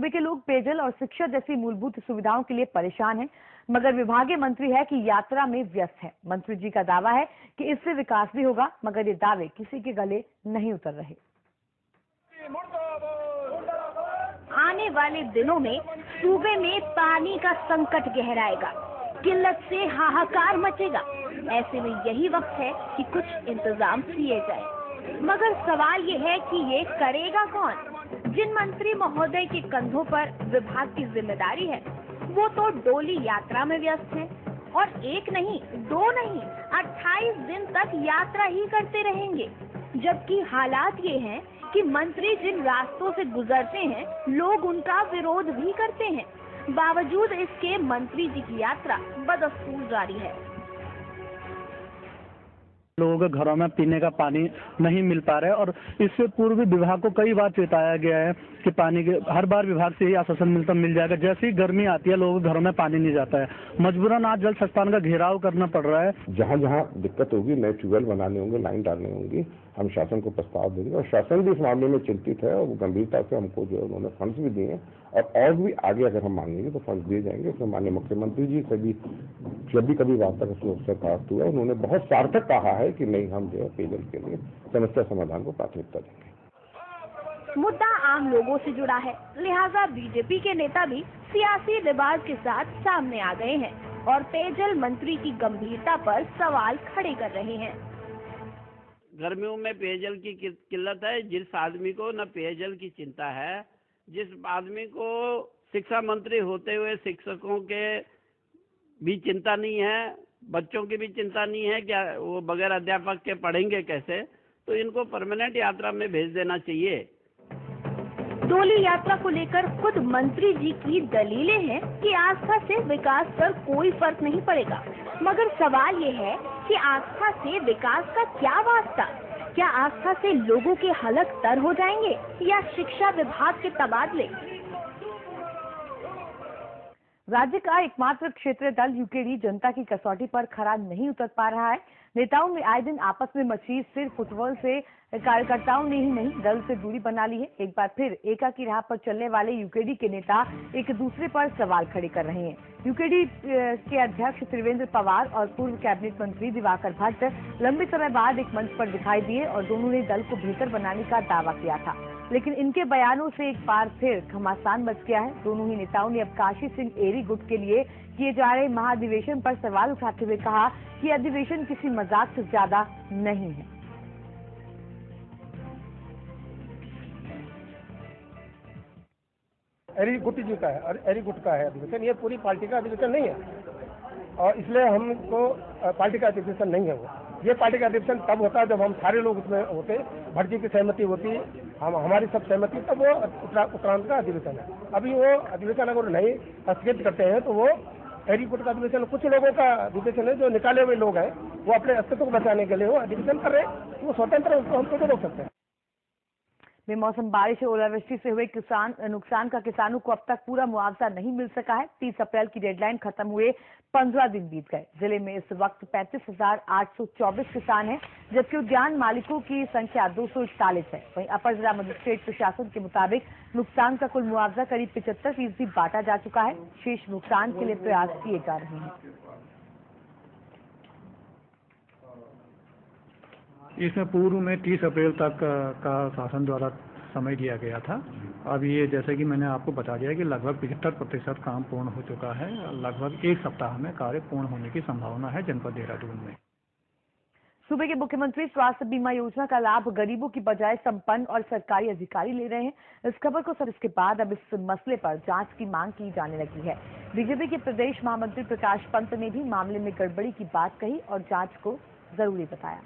सूबे के लोग पेयजल और शिक्षा जैसी मूलभूत सुविधाओं के लिए परेशान हैं, मगर विभागीय मंत्री है कि यात्रा में व्यस्त है। मंत्री जी का दावा है कि इससे विकास भी होगा, मगर ये दावे किसी के गले नहीं उतर रहे। आने वाले दिनों में सूबे में पानी का संकट गहराएगा, किल्लत से हाहाकार मचेगा। ऐसे में यही वक्त है कि कुछ इंतजाम किए जाए, मगर सवाल ये है कि ये करेगा कौन? जिन मंत्री महोदय के कंधों पर विभाग की जिम्मेदारी है, वो तो डोली यात्रा में व्यस्त हैं और एक नहीं, दो नहीं, 28 दिन तक यात्रा ही करते रहेंगे। जबकि हालात ये हैं कि मंत्री जिन रास्तों से गुजरते हैं, लोग उनका विरोध भी करते हैं। बावजूद इसके मंत्री जी की यात्रा बदस्तूर जारी है। लोगों के घरों में पीने का पानी नहीं मिल पा रहा है और इससे पूर्व विभाग को कई बार चेताया गया है कि पानी के हर बार विभाग से ही आश्वासन मिल जाएगा। जैसे ही गर्मी आती है, लोगों के घरों में पानी नहीं जाता है। मजबूरन आज जल संस्थान का घेराव करना पड़ रहा है। जहाँ जहाँ दिक्कत होगी, नए ट्यूबवेल बनाने होंगे, लाइन डालने होंगी, हम शासन को प्रस्ताव देंगे और शासन भी इस मामले में चिंतित है और वो गंभीरता से हमको जो है उन्होंने फंड्स भी दिए हैं और भी आगे अगर हम मांगेंगे तो फंड्स दिए जाएंगे। इसमें माननीय मुख्यमंत्री जी से भी जब भी कभी वार्ता का प्राप्त हुआ, उन्होंने बहुत सार्थक कहा है कि नहीं, हम जो है पेयजल के लिए समस्या समाधान को प्राथमिकता देंगे। मुद्दा आम लोगों से जुड़ा है, लिहाजा बीजेपी के नेता भी सियासी रिवाज के साथ सामने आ गए हैं और पेयजल मंत्री की गंभीरता पर सवाल खड़े कर रहे हैं। गर्मियों में पेयजल की किल्लत है। जिस आदमी को न पेयजल की चिंता है, जिस आदमी को शिक्षा मंत्री होते हुए शिक्षकों के भी चिंता नहीं है, बच्चों की भी चिंता नहीं है, क्या वो बगैर अध्यापक के पढ़ेंगे कैसे, तो इनको परमानेंट यात्रा में भेज देना चाहिए। डोली यात्रा को लेकर खुद मंत्री जी की दलीलें हैं कि आस्था से विकास पर कोई फर्क नहीं पड़ेगा, मगर सवाल ये है कि आस्था से विकास का क्या वास्ता? क्या आस्था से लोगों के हलक तर हो जाएंगे या शिक्षा विभाग के तबादले? राज्य का एकमात्र क्षेत्रीय दल यूकेडी जनता की कसौटी पर खरा नहीं उतर पा रहा है। नेताओं में आए दिन आपस में मची सिर फुटबॉल से कार्यकर्ताओं ने ही नहीं, दल से दूरी बना ली है। एक बार फिर एका की राह पर चलने वाले यूकेडी के नेता एक दूसरे पर सवाल खड़े कर रहे हैं। यूकेडी के अध्यक्ष त्रिवेंद्र पवार और पूर्व कैबिनेट मंत्री दिवाकर भट्ट लंबे समय बाद एक मंच पर दिखाई दिए और दोनों ने दल को बेहतर बनाने का दावा किया था, लेकिन इनके बयानों से एक बार फिर घमासान मच गया है। दोनों ही नेताओं ने अब काशी सिंह एरी गुट के लिए किए जा रहे महाधिवेशन पर सवाल उठाते हुए कहा कि अधिवेशन किसी मजाक से ज्यादा नहीं है। एरी गुट जी का है और एरी गुट का है अधिवेशन, ये पूरी पार्टी का अधिवेशन नहीं है और इसलिए हमको पार्टी का अधिवेशन नहीं है। वो ये पार्टी का अधिवेशन तब होता है जब हम सारे लोग उसमें होते, भट्ट जी की सहमति होती, हमारी सब सहमति, तब वो उत्तरांत का अधिवेशन है। अभी वो अधिवेशन अगर नहीं स्थगित करते हैं तो वो एरी गुट का अधिवेशन कुछ लोगों का अधिवेशन है, जो निकाले हुए लोग हैं, वो अपने अस्तित्व को बचाने के लिए वो अधिवेशन कर रहे हैं, वो स्वतंत्र, उसको हम तो रोक सकते हैं। बेमौसम बारिश और ओलावृष्टि से हुए नुकसान का किसानों को अब तक पूरा मुआवजा नहीं मिल सका है। 30 अप्रैल की डेडलाइन खत्म हुए 15 दिन बीत गए। जिले में इस वक्त 35,824 किसान हैं, जबकि उद्यान मालिकों की संख्या 241 है। वहीं अपर जिला मजिस्ट्रेट प्रशासन के मुताबिक नुकसान का कुल मुआवजा करीब 75% बांटा जा चुका है। शेष भुगतान के लिए प्रयास किए जा रहे हैं। इसमें पूर्व में 30 अप्रैल तक का शासन द्वारा समय दिया गया था। अब ये जैसे कि मैंने आपको बता दिया कि लगभग 75% काम पूर्ण हो चुका है। लगभग एक सप्ताह में कार्य पूर्ण होने की संभावना है जनपद देहरादून में। सूबे के मुख्यमंत्री स्वास्थ्य बीमा योजना का लाभ गरीबों की बजाय संपन्न और सरकारी अधिकारी ले रहे हैं। इस खबर को सर इसके बाद अब इस मसले पर जांच की मांग की जाने लगी है। बीजेपी के प्रदेश महामंत्री प्रकाश पंत ने भी मामले में गड़बड़ी की बात कही और जांच को जरूरी बताया।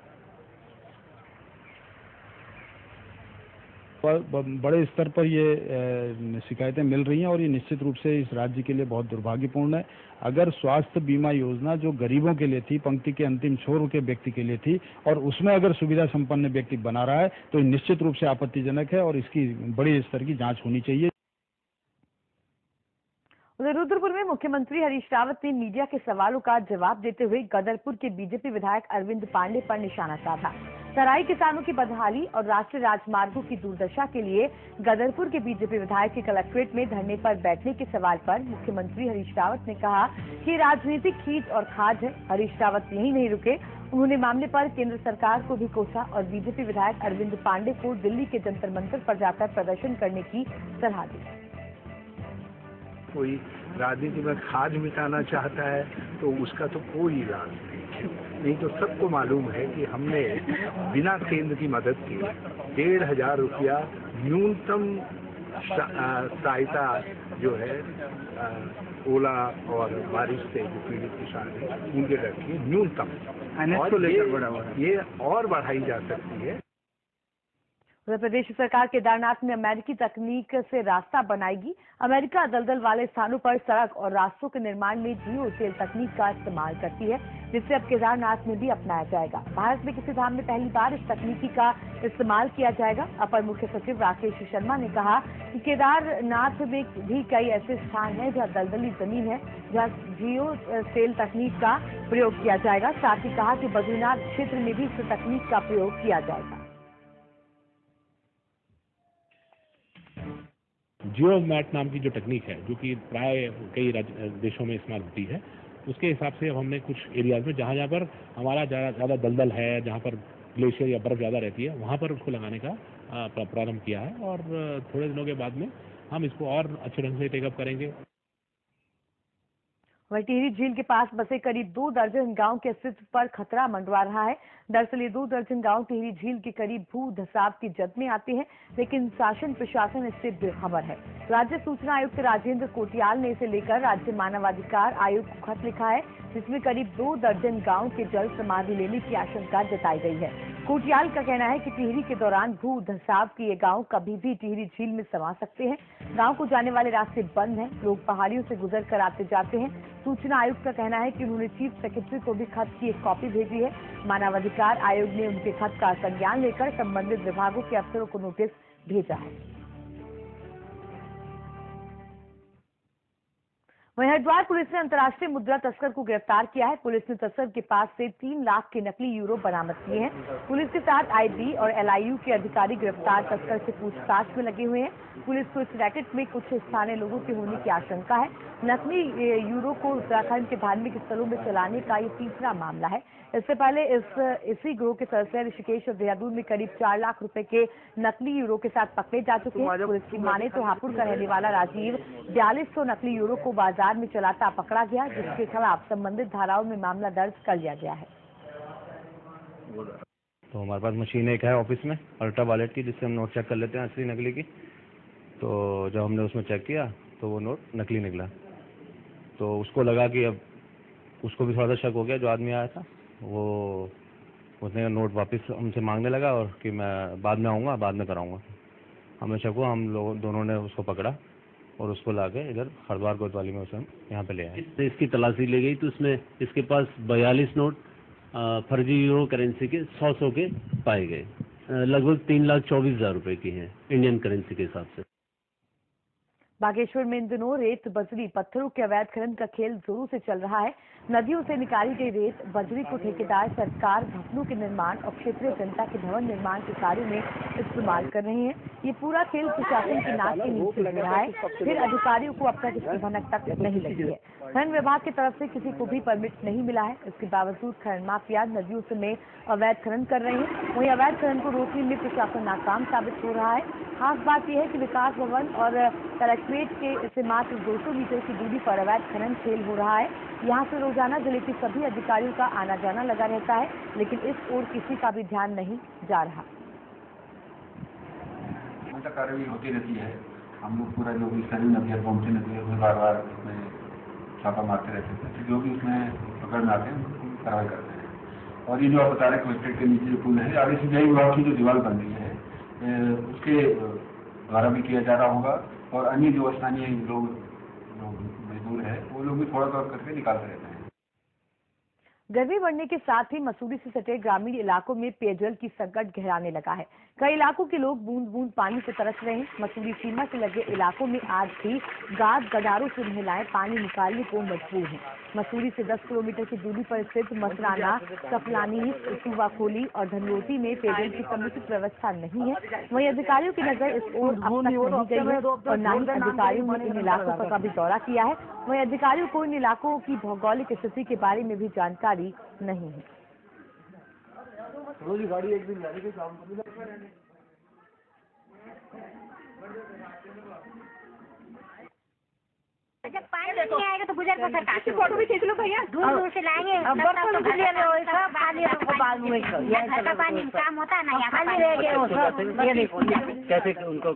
बड़े स्तर पर ये शिकायतें मिल रही हैं और ये निश्चित रूप से इस राज्य के लिए बहुत दुर्भाग्यपूर्ण है। अगर स्वास्थ्य बीमा योजना जो गरीबों के लिए थी, पंक्ति के अंतिम छोर के व्यक्ति के लिए थी, और उसमें अगर सुविधा संपन्न व्यक्ति बना रहा है तो निश्चित रूप से आपत्तिजनक है और इसकी बड़े स्तर की जांच होनी चाहिए। उधर रुद्रपुर में मुख्यमंत्री हरीश रावत ने मीडिया के सवालों का जवाब देते हुए गदरपुर के बीजेपी विधायक अरविंद पांडे पर निशाना साधा। तराई किसानों की बदहाली और राष्ट्रीय राजमार्गों की दुर्दशा के लिए गदरपुर के बीजेपी विधायक के कलेक्ट्रेट में धरने पर बैठने के सवाल पर मुख्यमंत्री हरीश रावत ने कहा कि राजनीतिक खींच और खाज है। हरीश रावत यहीं नहीं रुके, उन्होंने मामले पर केंद्र सरकार को भी कोसा और बीजेपी विधायक अरविंद पांडे को दिल्ली के जंतर मंतर पर जाकर प्रदर्शन करने की सलाह दी। कोई राजनीति में खाद मिटाना चाहता है तो उसका तो कोई इलाज नहीं तो सबको मालूम है कि हमने बिना केंद्र की मदद के 1,500 रुपया न्यूनतम सहायता जो है ओला और बारिश से जो पीड़ित किसान हैं उनके रखिए न्यूनतम और ये और बढ़ाई जा सकती है। उत्तर प्रदेश सरकार केदारनाथ में अमेरिकी तकनीक से रास्ता बनाएगी। अमेरिका दलदल वाले स्थानों पर सड़क और रास्तों के निर्माण में जियो सेल तकनीक का इस्तेमाल करती है, जिससे अब केदारनाथ में भी अपनाया जाएगा। भारत में किसी धाम में पहली बार इस तकनीकी का इस्तेमाल किया जाएगा। अपर मुख्य सचिव राकेश शर्मा ने कहा कि केदारनाथ में भी कई ऐसे स्थान हैं जहां दलदली जमीन है, जहां जियो सेल तकनीक का प्रयोग किया जाएगा। साथ ही कहा कि बद्रीनाथ क्षेत्र में भी इस तकनीक का प्रयोग किया जाएगा। जियो मैट नाम की जो टेक्निक है, जो कि प्राय कई देशों में इस्तेमाल होती है, उसके हिसाब से अब हमने कुछ एरियाज में जहाँ पर हमारा ज़्यादा दलदल है, जहाँ पर ग्लेशियर या बर्फ ज़्यादा रहती है, वहाँ पर उसको लगाने का प्रारंभ किया है और थोड़े दिनों के बाद में हम इसको और अच्छे ढंग से टेकअप करेंगे। वहीं टिहरी झील के पास बसे करीब 2 दर्जन गांव के अस्तित्व पर खतरा मंडरा रहा है। दरअसल ये 2 दर्जन गांव टिहरी झील के करीब भू धसाव की जद में आते हैं, लेकिन शासन प्रशासन इससे बेखबर है। राज्य सूचना आयुक्त राजेंद्र कोटियाल ने इसे लेकर राज्य मानवाधिकार आयोग को खत लिखा है, जिसमें करीब 2 दर्जन गांव के जल समाधि लेने की आशंका जताई गई है। कोटियाल का कहना है कि टिहरी के दौरान भू धसाव के ये गांव कभी भी टिहरी झील में समा सकते हैं। गांव को जाने वाले रास्ते बंद हैं, लोग पहाड़ियों से गुजर कर आते जाते हैं। सूचना आयुक्त का कहना है कि उन्होंने चीफ सेक्रेटरी को भी खत की एक कॉपी भेजी है। मानवाधिकार आयोग ने उनके खत का संज्ञान लेकर संबंधित विभागों के अफसरों को नोटिस भेजा है। वहीं हरिद्वार पुलिस ने अंतर्राष्ट्रीय मुद्रा तस्कर को गिरफ्तार किया है। पुलिस ने तस्कर के पास से 3 लाख के नकली यूरो बरामद किए हैं। पुलिस के साथ आईबी और एलआईयू के अधिकारी गिरफ्तार तस्कर से पूछताछ में लगे हुए हैं। पुलिस को इस रैकेट में कुछ स्थानीय लोगों के होने की आशंका है। नकली यूरो को उत्तराखंड के धार्मिक स्थलों में चलाने का ये तीसरा मामला है। इससे पहले इसी गिरोह के सदस्य ऋषिकेश और देहरादून में करीब 4 लाख रुपए के नकली यूरो के साथ पकड़े जा चुके हैं। पुलिस की माने तो हापुड़ का रहने वाला राजीव 4200 नकली यूरो को बाजार में चलाता पकड़ा गया, जिसके खिलाफ संबंधित धाराओं में मामला दर्ज कर लिया गया है। तो हमारे पास मशीन एक है ऑफिस में अल्ट्रा वायलेट की, जिससे हम नोट चेक कर लेते हैं असली नकली की। तो जब हमने उसमें चेक किया तो वो नोट नकली निकला। तो उसको लगा कि अब उसको भी थोड़ा सा शक हो गया। जो आदमी आया था वो उसने नोट वापस हमसे मांगने लगा और कि मैं बाद में आऊँगा, बाद में कराऊँगा। हमें शक हुआ, हम लोग दोनों ने उसको पकड़ा और उसको लाके इधर हरिद्वार कोतवाली में उसे हम यहाँ पे ले आए। इसकी तलाशी ली गई तो उसमें इसके पास 42 नोट फर्जी यूरो करेंसी के 100 के पाए गए। लगभग 3,24,000 रुपए की हैं इंडियन करेंसी के हिसाब से। बागेश्वर में इन दिनों रेत बजरी पत्थरों के अवैध खनन का खेल जोरों से चल रहा है। नदियों से निकाली गई रेत बजरी को ठेकेदार सरकार भवनों के निर्माण और क्षेत्रीय जनता के भवन निर्माण के कार्यों में इस्तेमाल कर रहे हैं। ये पूरा खेल प्रशासन की नाक के नीचे हो रहा है, फिर अधिकारियों को अब तक इसकी भनक तक नहीं लगी है। खनन विभाग की तरफ से किसी को भी परमिट नहीं मिला है। इसके बावजूद खनन माफिया नदियों से में अवैध खनन कर रहे हैं। वहीं अवैध खनन को रोकने में प्रशासन नाकाम साबित हो रहा है। खास बात यह है कि विकास भवन और कलेक्ट्रेट के से मात्र 200 मीटर की दूरी पर अवैध खनन खेल हो रहा है। यहाँ से रोजाना जिले के सभी अधिकारियों का आना जाना लगा रहता है, लेकिन इस ओर किसी का भी ध्यान नहीं जा रहा। कार्रवाई होती रहती है। हम लोग पूरा जो भी सरयू नदी है, गोमती नदी है, उसमें बार बार उसमें छापा मारते रहते हैं। तो जो भी उसमें पकड़ में आते हैं उसको कार्रवाई करते हैं। और ये जो आप बता रहे हैं कलेक्ट्रेट के नीचे जो पुल है, आगे सिंचाई विभाग की जो दीवार बन रही है उसके द्वारा भी किया जा रहा होगा। और अन्य जो स्थानीय लोग मजदूर है वो लोग भी थोड़ा थोड़ा करके निकालते रहते हैं। गर्मी बढ़ने के साथ ही मसूरी से सटे ग्रामीण इलाकों में पेयजल की संकट गहराने लगा है। कई इलाकों के लोग बूंद बूंद पानी से तरस रहे हैं। मसूरी सीमा से लगे इलाकों में आज भी गाद गडारों से महिलाएं पानी निकालने को मजबूर हैं। मसूरी से 10 किलोमीटर की दूरी पर स्थित मसराना, कपलानी, सुवाखोली और धनरोटी में पेयजल की समुचित व्यवस्था नहीं है। वहीं अधिकारियों की नजर इस ओर अब तक नहीं गई है और न ही अधिकारियों ने इन इलाकों का कभी दौरा किया है। वहीं अधिकारियों को इन इलाकों की भौगोलिक स्थिति के बारे में भी जानकारी नहीं है। जब पानी नहीं आएगा तो गुजर कर सरकार की फोटो भी खींच लो भैया, दूर दूर से लाएंगे पानी हमको मालूम है। घर का पानी काम होता है ना, यहाँ पानी रह गया कैसे उनको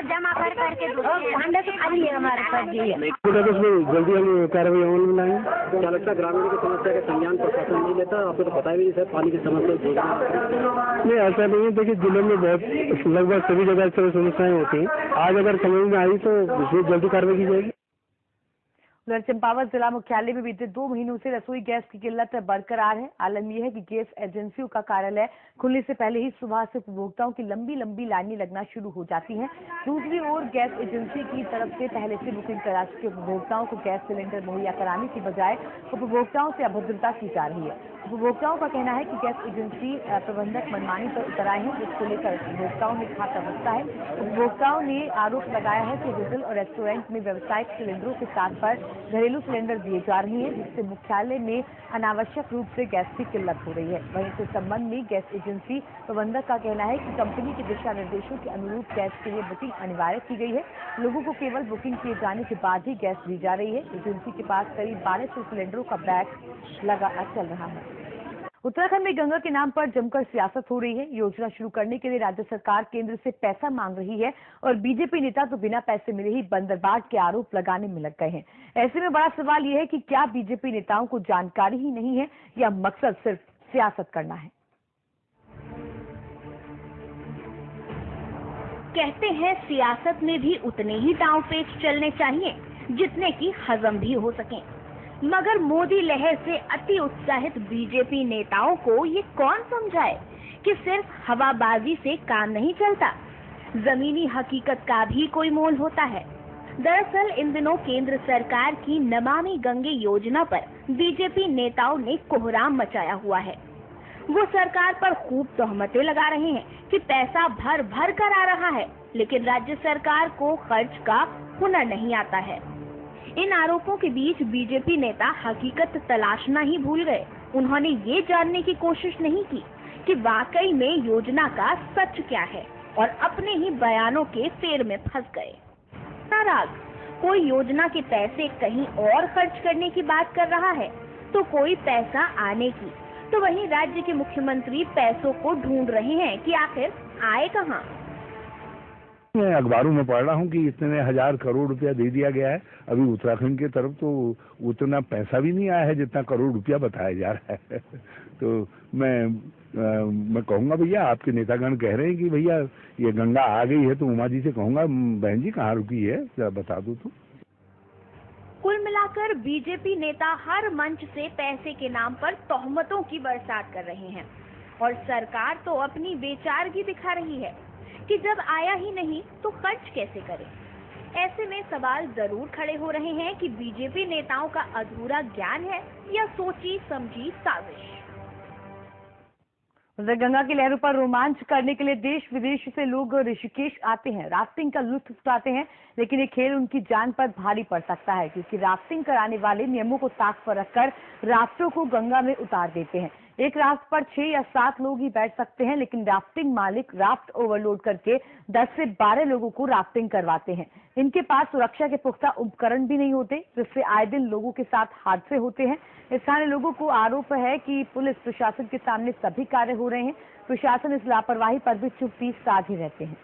जमा कर करके ठंडा तो खाली है हमारे पास जी। जल्दी हम कार्रवाई अमल में लाएंगे। क्या लगता है ग्रामीणों की समस्या का संज्ञान प्रशासन नहीं लेता? आपको तो पता भी सर पानी की समस्या नहीं, ऐसा नहीं है। देखिए जिले में बहुत लगभग सभी जगह इस तरह समस्याएं होती हैं। आज अगर समझ में आई तो जल्दी कार्रवाई की जाएगी। उधर चंपावत जिला मुख्यालय में बीते 2 महीनों से रसोई गैस की किल्लत बरकरार है। आलम यह है कि गैस एजेंसियों का कार्यालय खुलने से पहले ही सुबह से उपभोक्ताओं की लंबी लंबी लाइनें लगना शुरू हो जाती हैं। दूसरी ओर गैस एजेंसी की तरफ से पहले से बुकिंग करा चुके उपभोक्ताओं को गैस सिलेंडर मुहैया कराने की बजाय उपभोक्ताओं से अभद्रता की जा रही है। उपभोक्ताओं का कहना है कि गैस एजेंसी प्रबंधक मनमानी पर उतर आए हैं, जिसको लेकर उपभोक्ताओं ने खाता बस्ता है। उपभोक्ताओं ने आरोप लगाया है कि होटल और रेस्टोरेंट में व्यावसायिक सिलेंडरों के साथ पर घरेलू सिलेंडर दिए जा रहे हैं, जिससे मुख्यालय में अनावश्यक रूप से गैस की किल्लत हो रही है। वहीं इस संबंध में गैस एजेंसी प्रबंधक का कहना है कि कंपनी के दिशा निर्देशों के अनुरूप गैस के लिए बुकिंग अनिवार्य की गई है। लोगों को केवल बुकिंग किए जाने के बाद ही गैस दी जा रही है। एजेंसी के पास करीब 1200 सिलेंडरों का बैग लगा चल रहा है। उत्तराखंड में गंगा के नाम पर जमकर सियासत हो रही है। योजना शुरू करने के लिए राज्य सरकार केंद्र से पैसा मांग रही है और बीजेपी नेता तो बिना पैसे मिले ही बंदरबाट के आरोप लगाने में लग गए हैं। ऐसे में बड़ा सवाल यह है कि क्या बीजेपी नेताओं को जानकारी ही नहीं है या मकसद सिर्फ सियासत करना है। कहते हैं सियासत में भी उतने ही दांव पेच चलने चाहिए जितने की हजम भी हो सकें। मगर मोदी लहर से अति उत्साहित बीजेपी नेताओं को ये कौन समझाए कि सिर्फ हवाबाजी से काम नहीं चलता, जमीनी हकीकत का भी कोई मोल होता है। दरअसल इन दिनों केंद्र सरकार की नमामि गंगे योजना पर बीजेपी नेताओं ने कोहराम मचाया हुआ है। वो सरकार पर खूब तोहमतें लगा रहे हैं कि पैसा भर भर कर आ रहा है, लेकिन राज्य सरकार को खर्च का हुनर नहीं आता है। इन आरोपों के बीच बीजेपी नेता हकीकत तलाशना ही भूल गए। उन्होंने ये जानने की कोशिश नहीं की कि वाकई में योजना का सच क्या है और अपने ही बयानों के फेर में फंस गए। नाराज कोई योजना के पैसे कहीं और खर्च करने की बात कर रहा है तो कोई पैसा आने की, तो वहीं राज्य के मुख्यमंत्री पैसों को ढूंढ रहे हैं कि आखिर आए कहां। मैं अखबारों में पढ़ रहा हूँ कि इतने 1000 करोड़ रुपया दे दिया गया है। अभी उत्तराखंड की तरफ तो उतना पैसा भी नहीं आया है जितना करोड़ रुपया बताया जा रहा है। तो मैं कहूँगा भैया, आपके नेतागण कह रहे हैं कि भैया ये गंगा आ गई है, तो उमा जी से कहूँगा बहन जी कहाँ रुकी है, जरा बता दो तो। कुल मिलाकर बीजेपी नेता हर मंच से पैसे के नाम पर तोहमतों की बरसात कर रहे हैं और सरकार तो अपनी बेचारगी दिखा रही है कि जब आया ही नहीं तो खर्च कैसे करें। ऐसे में सवाल जरूर खड़े हो रहे हैं कि बीजेपी नेताओं का अधूरा ज्ञान है या सोची समझी साजिश। उधर गंगा की लहरों पर रोमांच करने के लिए देश विदेश से लोग ऋषिकेश आते हैं, राफ्टिंग का लुत्फ उठाते हैं, लेकिन ये खेल उनकी जान पर भारी पड़ सकता है क्योंकि राफ्टिंग कराने वाले नियमों को ताक पर रखकर राफ्टों को गंगा में उतार देते हैं। एक राफ्ट पर 6 या 7 लोग ही बैठ सकते हैं, लेकिन राफ्टिंग मालिक राफ्ट ओवरलोड करके 10 से 12 लोगों को राफ्टिंग करवाते हैं। इनके पास सुरक्षा के पुख्ता उपकरण भी नहीं होते, जिससे आए दिन लोगों के साथ हादसे होते हैं। स्थानीय लोगों को आरोप है कि पुलिस प्रशासन के सामने सभी कार्य हो रहे हैं, प्रशासन इस लापरवाही पर भी चुप्पी साधे रहते हैं।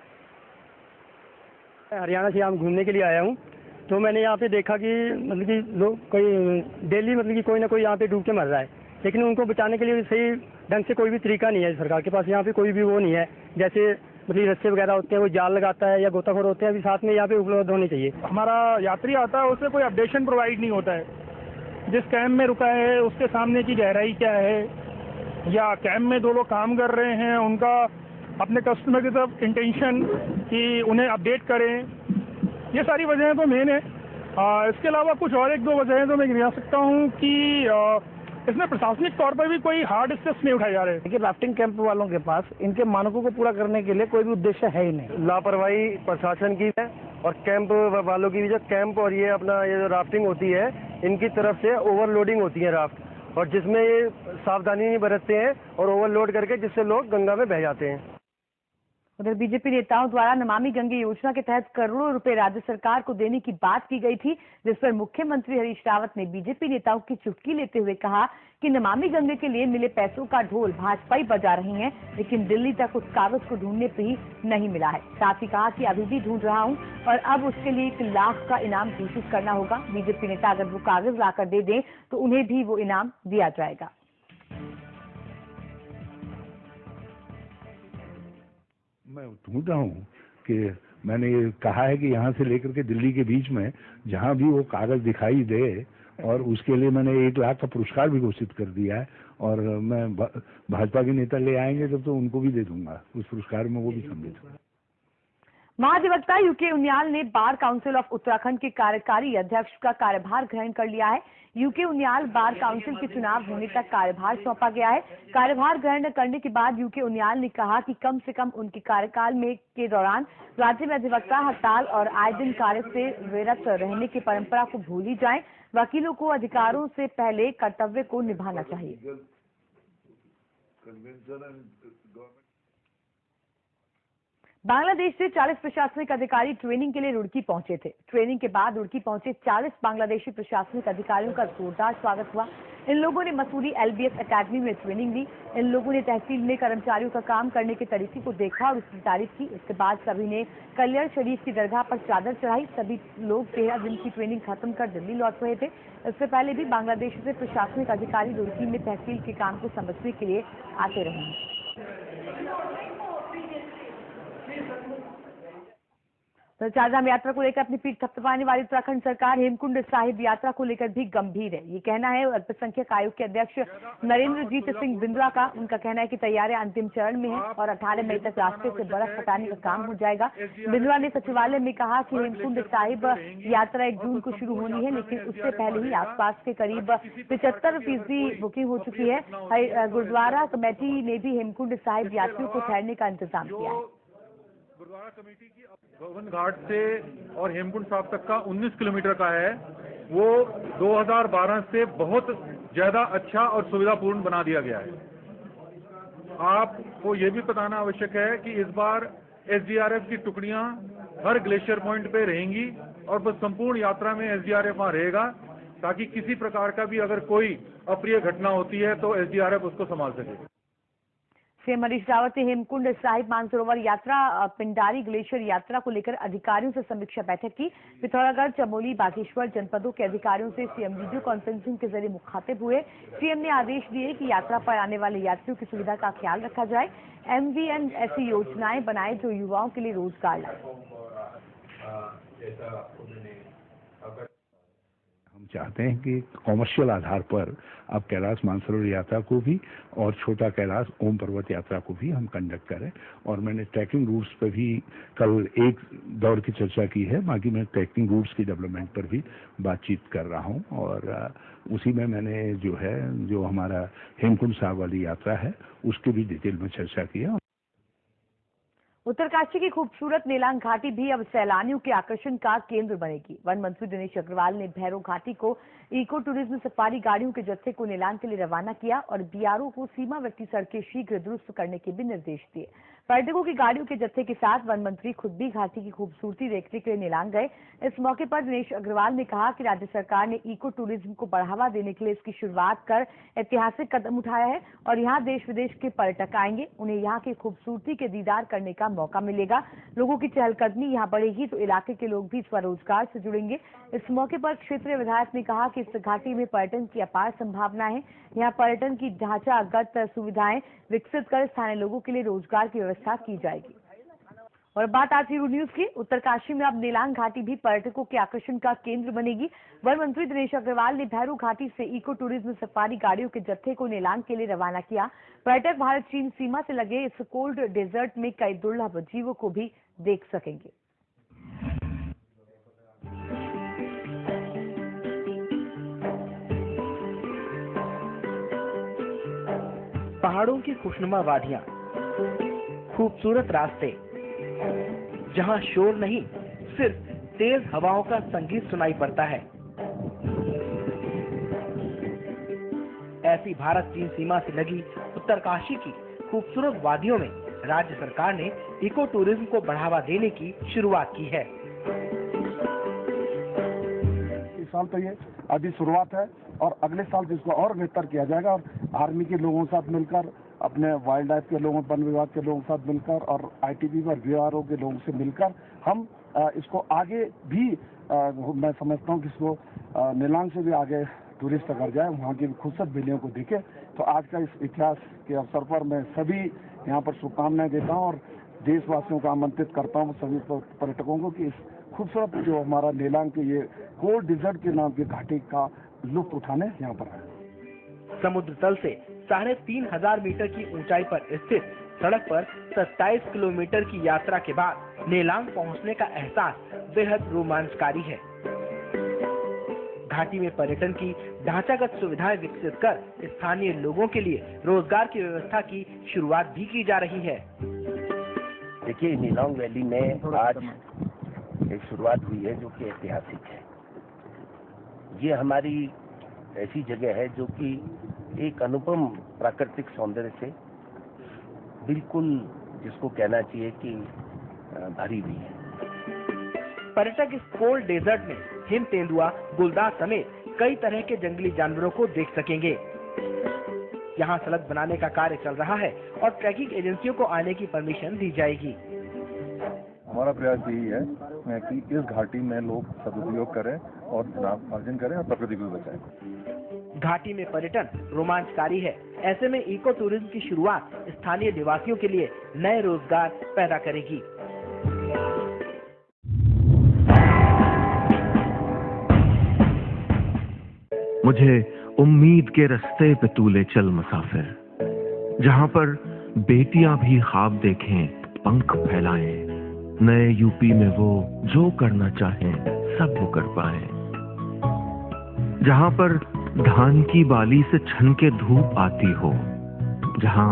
हरियाणा से यहाँ घूमने के लिए आया हूँ, तो मैंने यहाँ पे देखा कि मतलब कि लोग कोई डेली मतलब कि कोई ना कोई यहाँ पे डूब के मर रहा है, लेकिन उनको बचाने के लिए सही ढंग से कोई भी तरीका नहीं है सरकार के पास। यहाँ पे कोई भी वो नहीं है, जैसे मतलब रस्से वगैरह होते हैं, वो जाल लगाता है या गोताखोर होते हैं, अभी साथ में यहाँ पे उपलब्ध होने चाहिए। हमारा यात्री आता है, उससे कोई अपडेशन प्रोवाइड नहीं होता है, जिस कैंप में रुका है उसके सामने की गहराई क्या है, या कैंप में जो लोग काम कर रहे हैं उनका अपने कस्टमर की तरफ इंटेंशन कि उन्हें अपडेट करें, ये सारी वजहें तो मेन है। इसके अलावा कुछ और एक दो वजहें तो मैं गिना सकता हूँ कि इसमें प्रशासनिक तौर पर भी कोई हार्ड स्टेप्स नहीं उठाए जा रहे। देखिए, राफ्टिंग कैंप वालों के पास इनके मानकों को पूरा करने के लिए कोई भी उद्देश्य है ही नहीं। लापरवाही प्रशासन की है और कैंप वालों की भी। जो कैंप और ये अपना ये जो राफ्टिंग होती है, इनकी तरफ से ओवरलोडिंग होती है राफ्ट, और जिसमें ये सावधानी नहीं बरतते हैं और ओवरलोड करके जिससे लोग गंगा में बह जाते हैं। उधर बीजेपी नेताओं द्वारा नमामि गंगे योजना के तहत करोड़ों रुपए राज्य सरकार को देने की बात की गई थी, जिस पर मुख्यमंत्री हरीश रावत ने बीजेपी नेताओं की चुटकी लेते हुए कहा कि नमामि गंगे के लिए मिले पैसों का ढोल भाजपा ही बजा रही हैं, लेकिन दिल्ली तक उस कागज को ढूंढने पर ही नहीं मिला है। साथ ही कहा कि अभी भी ढूंढ रहा हूं और अब उसके लिए 1 लाख का इनाम घोषित करना होगा। बीजेपी नेता अगर वो कागज लाकर दे दें तो उन्हें भी वो इनाम दिया जाएगा। मैं ढूंढ रहा हूँ कि मैंने ये कहा है कि यहाँ से लेकर के दिल्ली के बीच में जहाँ भी वो कागज दिखाई दे, और उसके लिए मैंने 1 लाख का पुरस्कार भी घोषित कर दिया है। और मैं भाजपा के नेता ले आएंगे जब तो उनको भी दे दूंगा उस पुरस्कार में, वो भी सम्मिलित होगा। महाधिवक्ता यूके उनियाल ने बार काउंसिल ऑफ उत्तराखंड के कार्यकारी अध्यक्ष का कार्यभार ग्रहण कर लिया है। यूके उनियाल बार काउंसिल के चुनाव होने तक कार्यभार सौंपा गया है। कार्यभार ग्रहण करने के बाद यूके उनियाल ने कहा कि कम से कम उनके कार्यकाल में के दौरान राज्य में अधिवक्ता हड़ताल और आए दिन कार्य से विरत रहने की परंपरा को भूली जाए। वकीलों को अधिकारों से पहले कर्तव्य को निभाना चाहिए। बांग्लादेश से 40 प्रशासनिक अधिकारी ट्रेनिंग के लिए रुड़की पहुंचे थे। ट्रेनिंग के बाद रुड़की पहुंचे 40 बांग्लादेशी प्रशासनिक अधिकारियों का जोरदार स्वागत हुआ। इन लोगों ने मसूरी LBS एकेडमी में ट्रेनिंग ली। इन लोगों ने तहसील में कर्मचारियों का काम करने के तरीके को देखा और उसकी तारीफ की। इसके बाद सभी ने कल्याण शरीफ की दरगाह पर चादर चढ़ाई। सभी लोग 13 दिन की ट्रेनिंग खत्म कर दिल्ली लौट रहे थे। इससे पहले भी बांग्लादेश से प्रशासनिक अधिकारी रुड़की में तहसील के काम को समझने के लिए आते रहे हैं। तो चारधाम यात्रा को लेकर अपनी पीठ थपथपाने वाली उत्तराखंड सरकार हेमकुंड साहिब यात्रा को लेकर भी गंभीर है। ये कहना है अल्पसंख्यक आयोग के अध्यक्ष नरेंद्रजीत सिंह बिंद्रा का। उनका कहना है कि तैयारियां अंतिम चरण में है और 18 मई तक रास्ते से बर्फ हटाने का काम हो जाएगा। बिंद्रा ने सचिवालय में कहा कि हेमकुंड साहिब यात्रा 1 जून को शुरू होनी है, लेकिन उससे पहले ही आसपास के करीब 75% बुकिंग हो चुकी है। गुरुद्वारा कमेटी ने भी हेमकुंड साहिब यात्रियों को ठहरने का इंतजाम किया है। गुरुद्वारा कमेटी की गोविंद घाट से और हेमकुंड साहिब तक का 19 किलोमीटर का है, वो 2012 से बहुत ज्यादा अच्छा और सुविधापूर्ण बना दिया गया है। आपको ये भी बताना आवश्यक है कि इस बार SDRF की टुकड़ियां हर ग्लेशियर पॉइंट पे रहेंगी और बस संपूर्ण यात्रा में SDRF वहां रहेगा, ताकि किसी प्रकार का भी अगर कोई अप्रिय घटना होती है तो SDRF उसको संभाल सके। सीएम हरीश रावत ने हेमकुंड साहिब मानसरोवर यात्रा पिंडारी ग्लेशियर यात्रा को लेकर अधिकारियों से समीक्षा बैठक की। पिथौरागढ़, चमोली, बागेश्वर जनपदों के अधिकारियों से सीएम वीडियो कॉन्फ्रेंसिंग के जरिए मुखातिब हुए। सीएम ने आदेश दिए कि यात्रा पर आने वाले यात्रियों की सुविधा का ख्याल रखा जाए। MVN ऐसी योजनाएं बनाए जो युवाओं के लिए रोजगार लाए। हम चाहते हैं कि कॉमर्शियल आधार पर अब कैलाश मानसरोवर यात्रा को भी और छोटा कैलाश ओम पर्वत यात्रा को भी हम कंडक्ट करें। और मैंने ट्रैकिंग रूट्स पर भी कल एक दौर की चर्चा की है, बाकी मैं ट्रैकिंग रूट्स की डेवलपमेंट पर भी बातचीत कर रहा हूं। और उसी में मैंने जो हमारा हेमकुंड साहिब वाली यात्रा है उसकी भी डिटेल में चर्चा की है। उत्तरकाशी की खूबसूरत नेलांग घाटी भी अब सैलानियों के आकर्षण का केंद्र बनेगी। वन मंत्री दिनेश अग्रवाल ने भैरव घाटी को इको टूरिज्म सफारी गाड़ियों के जत्थे को नेलांग के लिए रवाना किया और BRO को सीमावर्ती सड़कें शीघ्र दुरुस्त करने के भी निर्देश दिए। पर्यटकों की गाड़ियों के जत्थे के साथ वन मंत्री खुद भी घाटी की खूबसूरती देखने के लिए नेलांग गए। इस मौके पर दिनेश अग्रवाल ने कहा कि राज्य सरकार ने इको टूरिज्म को बढ़ावा देने के लिए इसकी शुरुआत कर ऐतिहासिक कदम उठाया है और यहाँ देश विदेश के पर्यटक आएंगे। उन्हें यहाँ की खूबसूरती के दीदार करने का मौका मिलेगा। लोगों की चहलकदमी यहाँ बढ़ेगी तो इलाके के लोग भी स्वरोजगार से जुड़ेंगे। इस मौके पर क्षेत्रीय विधायक ने कहा कि इस घाटी में पर्यटन की अपार संभावना है। यहाँ पर्यटन की ढांचागत सुविधाएं विकसित कर स्थानीय लोगों के लिए रोजगार की व्यवस्था की जाएगी। और बात आज हीरो न्यूज की। उत्तरकाशी में अब नेलांग घाटी भी पर्यटकों के आकर्षण का केंद्र बनेगी। वन मंत्री दिनेश अग्रवाल ने भैरू घाटी से इको टूरिज्म सफारी गाड़ियों के जत्थे को नेलांग के लिए रवाना किया। पर्यटक भारत चीन सीमा से लगे इस कोल्ड डेजर्ट में कई दुर्लभ जीवों को भी देख सकेंगे। पहाड़ों की खुशनुमा वादियां, खूबसूरत रास्ते, जहां शोर नहीं सिर्फ तेज हवाओं का संगीत सुनाई पड़ता है। ऐसी भारत चीन सीमा से लगी उत्तरकाशी की खूबसूरत वादियों में राज्य सरकार ने इको टूरिज्म को बढ़ावा देने की शुरुआत की है। इस साल तो ये अभी शुरुआत है और अगले साल तो इसको और बेहतर किया जाएगा और आर्मी के लोगों के साथ मिलकर, अपने वाइल्ड लाइफ के लोगों, वन विभाग के लोगों के साथ मिलकर और ITBP और VRO के लोगों से मिलकर हम इसको आगे भी मैं समझता हूँ कि इसको नेलांग से भी आगे टूरिस्ट अगर जाए, वहाँ की खूबसूरत बेलियों को दिखे। तो आज का इस इतिहास के अवसर पर मैं सभी यहाँ पर शुभकामनाएं देता हूँ और देशवासियों को आमंत्रित करता हूँ, सभी पर्यटकों को, कि इस खूबसूरत जो हमारा नेलांग के ये कोल्ड डिजर्ट के नाम की घाटी का लुत्फ उठाने यहाँ पर आए। समुद्र तल से 3500 मीटर की ऊंचाई पर स्थित सड़क पर 27 किलोमीटर की यात्रा के बाद नेलांग पहुंचने का एहसास बेहद रोमांचकारी है। घाटी में पर्यटन की ढांचागत सुविधाएं विकसित कर स्थानीय लोगों के लिए रोजगार की व्यवस्था की शुरुआत भी की जा रही है। देखिए, नेलांग वैली में आज एक शुरुआत हुई है जो कि ऐतिहासिक है। ये हमारी ऐसी जगह है जो कि एक अनुपम प्राकृतिक सौंदर्य से बिल्कुल, जिसको कहना चाहिए कि भरी हुई है। पर्यटक इस कोल्ड डेजर्ट में हिम तेंदुआ, गुलदार समेत कई तरह के जंगली जानवरों को देख सकेंगे। यहाँ सड़क बनाने का कार्य चल रहा है और ट्रैकिंग एजेंसियों को आने की परमिशन दी जाएगी। हमारा प्रयास यही है कि इस घाटी में लोग सदुपयोग करें और धनार्जन करें और प्रकृति को बचाएं। घाटी में पर्यटन रोमांचकारी है। ऐसे में इको टूरिज्म की शुरुआत स्थानीय निवासियों के लिए नए रोजगार पैदा करेगी। मुझे उम्मीद के रास्ते पे तू ले चल मुसाफिर, जहाँ पर बेटियां भी ख्वाब देखें, पंख फैलाएं, नए यूपी में वो जो करना चाहें सब वो कर पाए, जहाँ पर धान की बाली से छन के धूप आती हो, जहाँ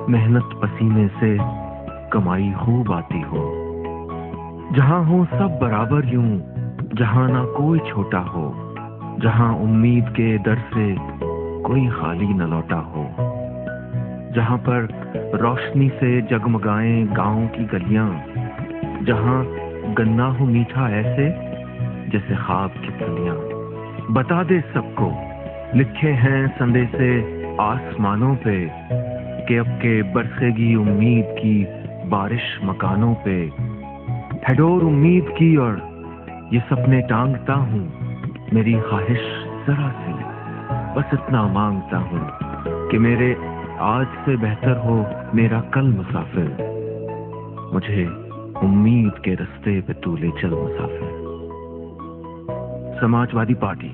मेहनत पसीने से कमाई खूब आती हो, जहाँ हो सब बराबर यूं, जहाँ ना कोई छोटा हो, जहाँ उम्मीद के दर से कोई खाली न लौटा हो, जहाँ पर रोशनी से जगमगाएं गांव की गलियां, जहाँ गन्ना हो मीठा ऐसे जैसे ख्वाब की दुनिया। बता दे सबको, लिखे हैं संदेशे आसमानों पे, कि अब के बरसेगी उम्मीद की बारिश मकानों पे। है डोर उम्मीद की और ये सपने टांगता हूँ, मेरी ख्वाहिश जरा सी, बस इतना मांगता हूँ कि मेरे आज से बेहतर हो मेरा कल मुसाफिर। मुझे उम्मीद के रास्ते पे तू ले चल मुसाफिर। समाजवादी पार्टी।